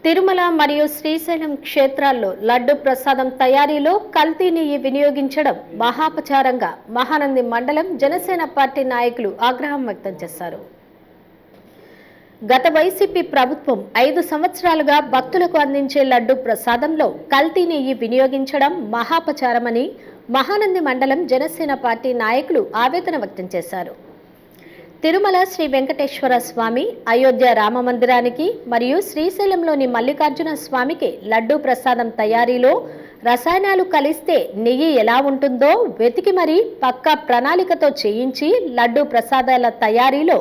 తిరుమల మరియు శ్రీశైలం క్షేత్రాల్లో లడ్డు ప్రసాదం తయారీలో కల్తీ నెయ్యి వినియోగించడం మహాపచారంగా మహానంది మండలం జనసేన పార్టీ నాయకులు ఆగ్రహం వ్యక్తం చేశారు. గత వైసీపీ ప్రభుత్వం 5 సంవత్సరాలుగా భక్తులకు అందించే లడ్డు ప్రసాదంలో కల్తీ నెయ్యి వినియోగించడం మహాపచారమని మహానంది మండలం జనసేన పార్టీ నాయకులు ఆవేదన వ్యక్తం చేశారు. తిరుమల శ్రీ వెంకటేశ్వర స్వామి, అయోధ్య రామ మందిరానికి మరియు శ్రీశైలంలోని మల్లికార్జున స్వామికి లడ్డూ ప్రసాదం తయారీలో రసాయనాలు కలిస్తే నెయ్యి ఎలా ఉంటుందో వెతికి మరీ పక్కా ప్రణాళికతో చేయించి లడ్డూ ప్రసాదాల తయారీలో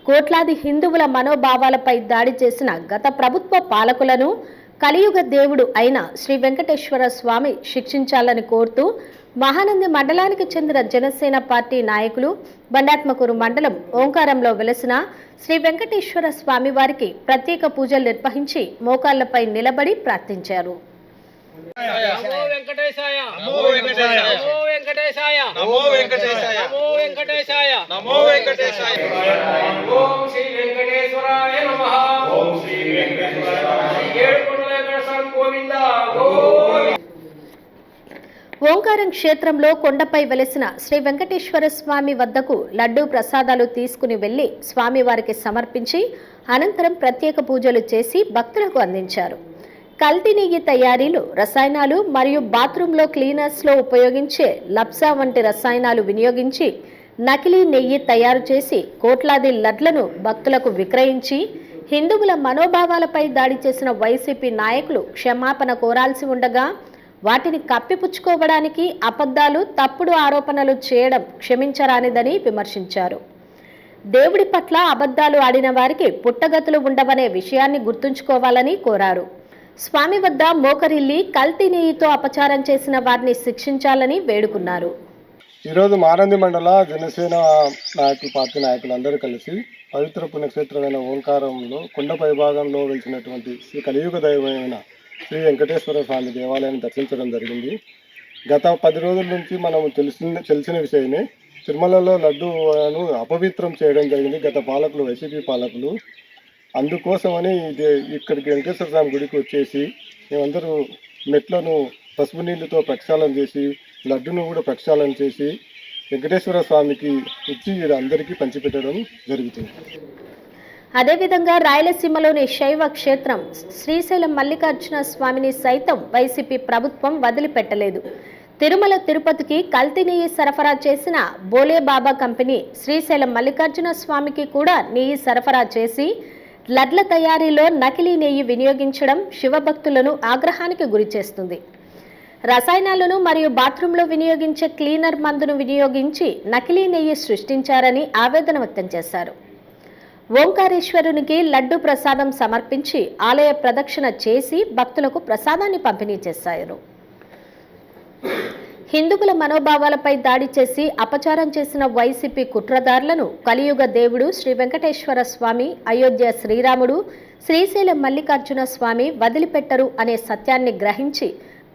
కోట్లాది హిందువుల మనోభావాలపై దాడి చేసిన గత ప్రభుత్వ పాలకులను కలియుగ దేవుడు అయిన శ్రీ వెంకటేశ్వర స్వామి శిక్షించాలని కోరుతూ మహానంది మండలానికి చెందిన జనసేన పార్టీ నాయకులు బండాత్మకూరు మండలం ఓంకారంలో వెలసిన శ్రీ వెంకటేశ్వర స్వామి వారికి ప్రత్యేక పూజలు నిర్వహించి మోకాళ్లపై నిలబడి ప్రార్థించారు. ఓంకారం క్షేత్రంలో కొండపై వెలసిన శ్రీ వెంకటేశ్వర స్వామి వద్దకు లడ్డూ ప్రసాదాలు తీసుకుని వెళ్లి స్వామివారికి సమర్పించి అనంతరం ప్రత్యేక పూజలు చేసి భక్తులకు అందించారు. కల్తీ నెయ్యి తయారీలో రసాయనాలు మరియు బాత్రూంలో క్లీనర్స్లో ఉపయోగించే లప్సా వంటి రసాయనాలు వినియోగించి నకిలీ నెయ్యి తయారు చేసి కోట్లాది లడ్లను భక్తులకు విక్రయించి హిందువుల మనోభావాలపై దాడి చేసిన వైసీపీ నాయకులు క్షమాపణ కోరాల్సి ఉండగా వాటిని కప్పిపుచ్చుకోవడానికి అబద్ధాలు, తప్పుడు ఆరోపణలు చేయడం క్షమించరానిదని విమర్శించారు. దేవుడి పట్ల అబద్ధాలు ఆడిన వారికి పుట్టగతులు ఉండవనే విషయాన్ని గుర్తుంచుకోవాలని కోరారు. స్వామి వద్ద మోకరిల్లి కల్తీ నెయ్యితో అపచారం చేసిన వారిని శిక్షించాలని వేడుకున్నారు. ఈరోజు మహానంది మండల జనసేన పార్టీ నాయకులందరూ కలిసి పవిత్ర పుణ్యక్షేత్రమైన ఓంకారంలో కొండపై భాగంలో వెలిసినటువంటి శ్రీ కలియుగ దైవమైన శ్రీ వెంకటేశ్వర స్వామి దేవాలయాన్ని దర్శించడం జరిగింది. గత 10 రోజుల నుంచి మనము తెలిసిన విషయమే. తిరుమలలో లడ్డూను అపవిత్రం చేయడం జరిగింది గత పాలకులు, వైసీపీ పాలకులు. అందుకోసమని ఇక్కడికి వెంకటేశ్వర స్వామి గుడికి వచ్చేసి మేమందరూ మెట్లను పసుపు నీళ్ళతో ప్రక్షాళన చేసి లడ్డును కూడా ప్రక్షాళన చేసి వెంకటేశ్వర స్వామికి ఇచ్చి అందరికీ పంచిపెట్టడం జరుగుతుంది. అదేవిధంగా రాయలసీమలోని శైవ క్షేత్రం శ్రీశైలం మల్లికార్జున స్వామిని సైతం వైసీపీ ప్రభుత్వం వదిలిపెట్టలేదు. తిరుమల తిరుపతికి కల్తీ నెయ్యి సరఫరా చేసిన బోలే బాబా కంపెనీ శ్రీశైలం మల్లికార్జున స్వామికి కూడా నెయ్యి సరఫరా చేసి లడ్ల తయారీలో నకిలీ నెయ్యి వినియోగించడం శివభక్తులను ఆగ్రహానికి గురిచేస్తుంది. రసాయనాలను మరియు బాత్రూంలో వినియోగించే క్లీనర్ మందును వినియోగించి నకిలీ నెయ్యి సృష్టించారని ఆవేదన వ్యక్తం చేశారు. ఓంకారేశ్వరునికి లడ్డు ప్రసాదం సమర్పించి ఆలయ ప్రదక్షిణ చేసి భక్తులకు ప్రసాదాన్ని పంపిణీ చేశారు. హిందువుల మనోభావాలపై దాడి చేసి అపచారం చేసిన వైసీపీ కుట్రదారులను కలియుగ దేవుడు శ్రీ వెంకటేశ్వర స్వామి, అయోధ్య శ్రీరాముడు, శ్రీశైలం మల్లికార్జున స్వామి వదిలిపెట్టరు అనే సత్యాన్ని గ్రహించి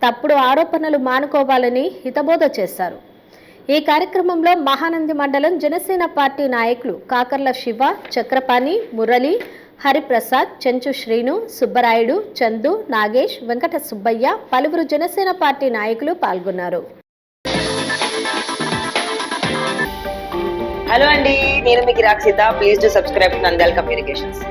తప్పుడు ఆరోపణలు మానుకోవాలని హితబోధ చేశారు. ఈ కార్యక్రమంలో మహానంది మండలం జనసేన పార్టీ నాయకులు కాకర్ల శివ, చక్రపాణి, మురళి, హరిప్రసాద్, చెంచు శ్రీను, సుబ్బరాయుడు, చందు, నాగేష్, వెంకట సుబ్బయ్య, పలువురు జనసేన పార్టీ నాయకులు పాల్గొన్నారు. హలో అండి, నేను మీకు Rakshitha. Please do subscribe to Nandyal communications.